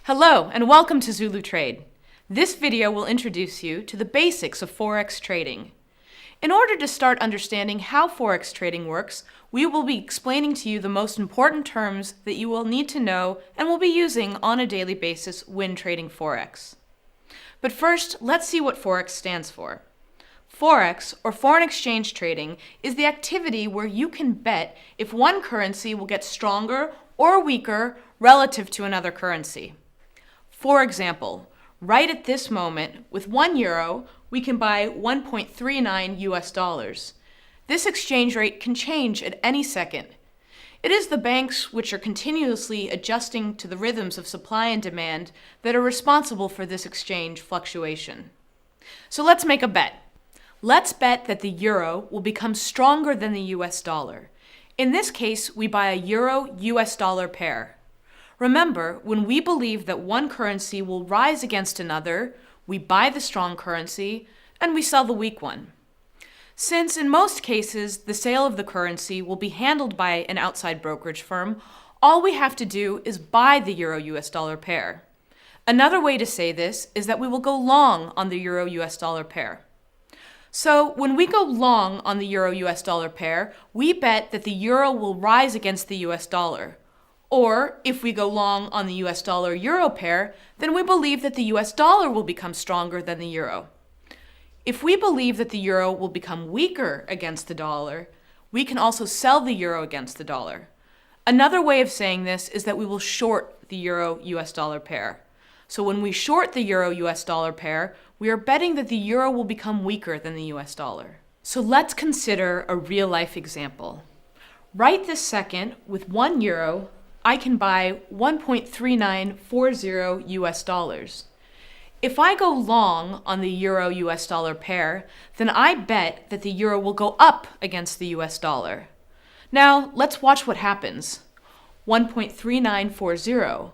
Hello and welcome to Zulu Trade. This video will introduce you to the basics of Forex trading. In order to start understanding how Forex trading works, we will be explaining to you the most important terms that you will need to know and will be using on a daily basis when trading Forex. But first, let's see what Forex stands for. Forex, or foreign exchange trading, is the activity where you can bet if one currency will get stronger or weaker relative to another currency. For example, right at this moment, with €1, we can buy 1.39 US dollars. This exchange rate can change at any second. It is the banks which are continuously adjusting to the rhythms of supply and demand that are responsible for this exchange fluctuation. So let's make a bet. Let's bet that the euro will become stronger than the US dollar. In this case, we buy a euro-US dollar pair. Remember, when we believe that one currency will rise against another, we buy the strong currency and we sell the weak one. Since in most cases the sale of the currency will be handled by an outside brokerage firm, all we have to do is buy the euro-US dollar pair. Another way to say this is that we will go long on the euro-US dollar pair. So when we go long on the euro-US dollar pair, we bet that the euro will rise against the US dollar. Or, if we go long on the US dollar-euro pair, then we believe that the US dollar will become stronger than the euro. If we believe that the euro will become weaker against the dollar, we can also sell the euro against the dollar. Another way of saying this is that we will short the euro-US dollar pair. So when we short the euro-US dollar pair, we are betting that the euro will become weaker than the US dollar. So let's consider a real-life example. Right this second, with €1, I can buy 1.3940 US dollars. If I go long on the euro-US dollar pair, then I bet that the euro will go up against the US dollar. Now, let's watch what happens. 1.3940,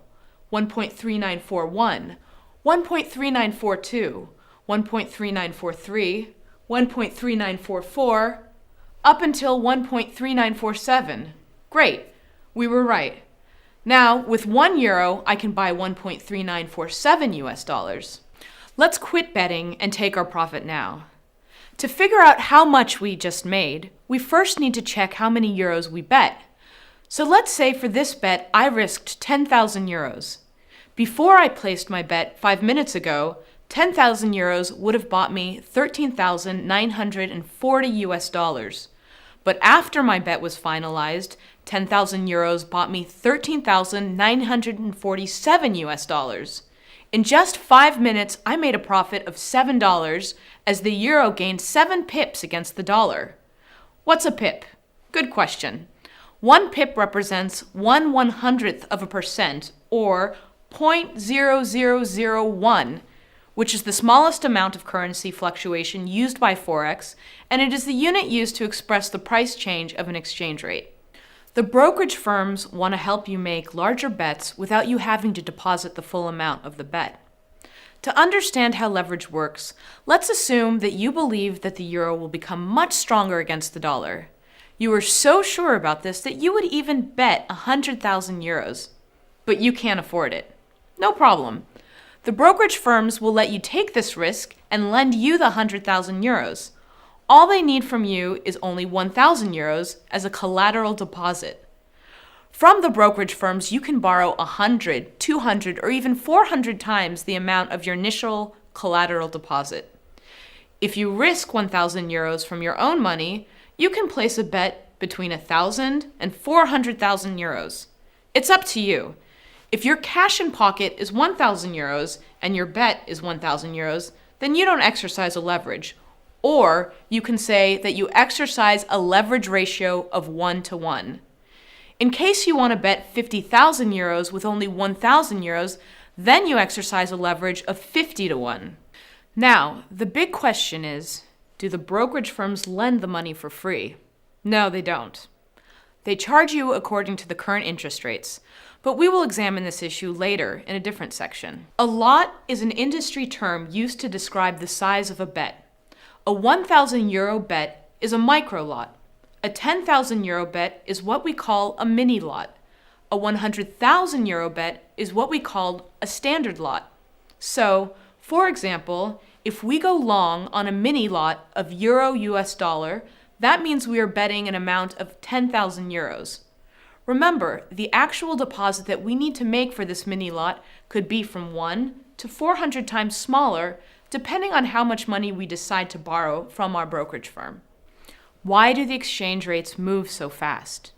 1.3941, 1.3942, 1.3943, 1.3944, up until 1.3947. Great, we were right. Now, with €1, I can buy 1.3947 US dollars. Let's quit betting and take our profit now. To figure out how much we just made, we first need to check how many euros we bet. So let's say for this bet, I risked 10,000 euros. Before I placed my bet 5 minutes ago, 10,000 euros would have bought me 13,940 US dollars. But after my bet was finalized, 10,000 euros bought me 13,947 US dollars. In just 5 minutes, I made a profit of $7 as the euro gained 7 pips against the dollar. What's a pip? Good question. 1 pip represents 1/100th of a percent, or 0.0001, which is the smallest amount of currency fluctuation used by Forex, and it is the unit used to express the price change of an exchange rate. The brokerage firms want to help you make larger bets without you having to deposit the full amount of the bet. To understand how leverage works, let's assume that you believe that the euro will become much stronger against the dollar. You are so sure about this that you would even bet 100,000 euros, but you can't afford it. No problem. The brokerage firms will let you take this risk and lend you the 100,000 euros. All they need from you is only 1,000 euros as a collateral deposit. From the brokerage firms, you can borrow 100, 200, or even 400 times the amount of your initial collateral deposit. If you risk 1,000 euros from your own money, you can place a bet between 1,000 and 400,000 euros. It's up to you. If your cash in pocket is 1,000 euros and your bet is 1,000 euros, then you don't exercise a leverage. Or you can say that you exercise a leverage ratio of 1-to-1. In case you want to bet 50,000 euros with only 1,000 euros, then you exercise a leverage of 50-to-1. Now, the big question is, do the brokerage firms lend the money for free? No, they don't. They charge you according to the current interest rates, but we will examine this issue later in a different section. A lot is an industry term used to describe the size of a bet. A 1,000 euro bet is a micro lot. A 10,000 euro bet is what we call a mini lot. A 100,000 euro bet is what we call a standard lot. So, for example, if we go long on a mini lot of euro US dollar, that means we are betting an amount of 10,000 euros. Remember, the actual deposit that we need to make for this mini lot could be from 1 to 400 times smaller, depending on how much money we decide to borrow from our brokerage firm. Why do the exchange rates move so fast?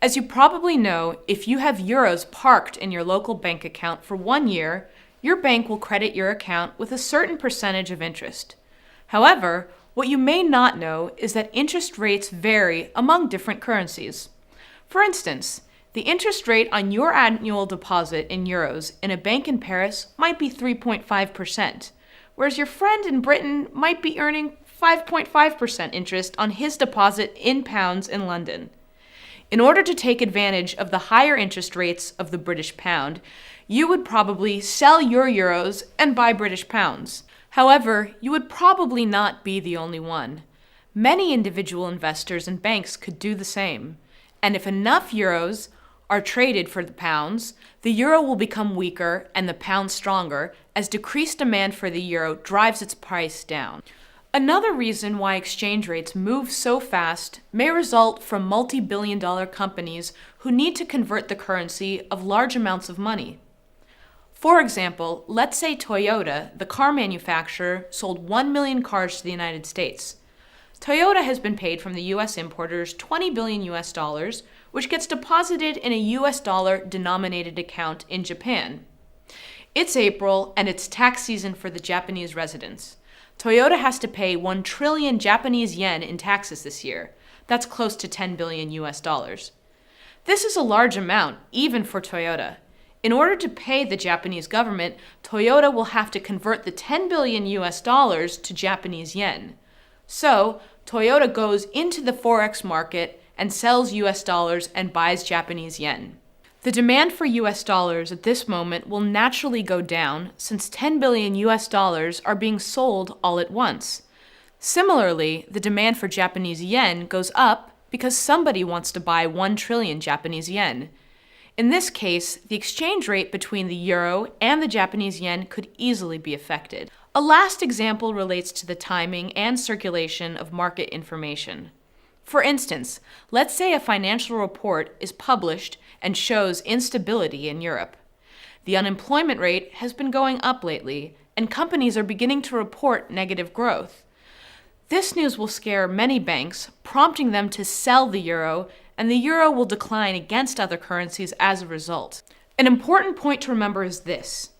As you probably know, if you have euros parked in your local bank account for 1 year, your bank will credit your account with a certain percentage of interest. However, what you may not know is that interest rates vary among different currencies. For instance, the interest rate on your annual deposit in euros in a bank in Paris might be 3.5%, whereas your friend in Britain might be earning 5.5% interest on his deposit in pounds in London. In order to take advantage of the higher interest rates of the British pound, you would probably sell your euros and buy British pounds. However, you would probably not be the only one. Many individual investors and banks could do the same. And if enough euros are traded for the pounds, the euro will become weaker and the pound stronger as decreased demand for the euro drives its price down. Another reason why exchange rates move so fast may result from multi-billion-dollar companies who need to convert the currency of large amounts of money. For example, let's say Toyota, the car manufacturer, sold 1 million cars to the United States. Toyota has been paid from the US importers $20 billion, which gets deposited in a US dollar denominated account in Japan. It's April and it's tax season for the Japanese residents. Toyota has to pay 1 trillion Japanese yen in taxes this year. That's close to 10 billion US dollars. This is a large amount, even for Toyota. In order to pay the Japanese government, Toyota will have to convert the 10 billion US dollars to Japanese yen. So, Toyota goes into the Forex market and sells US dollars and buys Japanese yen. The demand for US dollars at this moment will naturally go down since 10 billion US dollars are being sold all at once. Similarly, the demand for Japanese yen goes up because somebody wants to buy 1 trillion Japanese yen. In this case, the exchange rate between the euro and the Japanese yen could easily be affected. A last example relates to the timing and circulation of market information. For instance, let's say a financial report is published and shows instability in Europe. The unemployment rate has been going up lately, and companies are beginning to report negative growth. This news will scare many banks, prompting them to sell the euro, and the euro will decline against other currencies as a result. An important point to remember is this.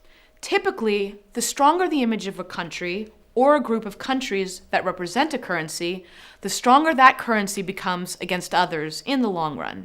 Typically, the stronger the image of a country or a group of countries that represent a currency, the stronger that currency becomes against others in the long run.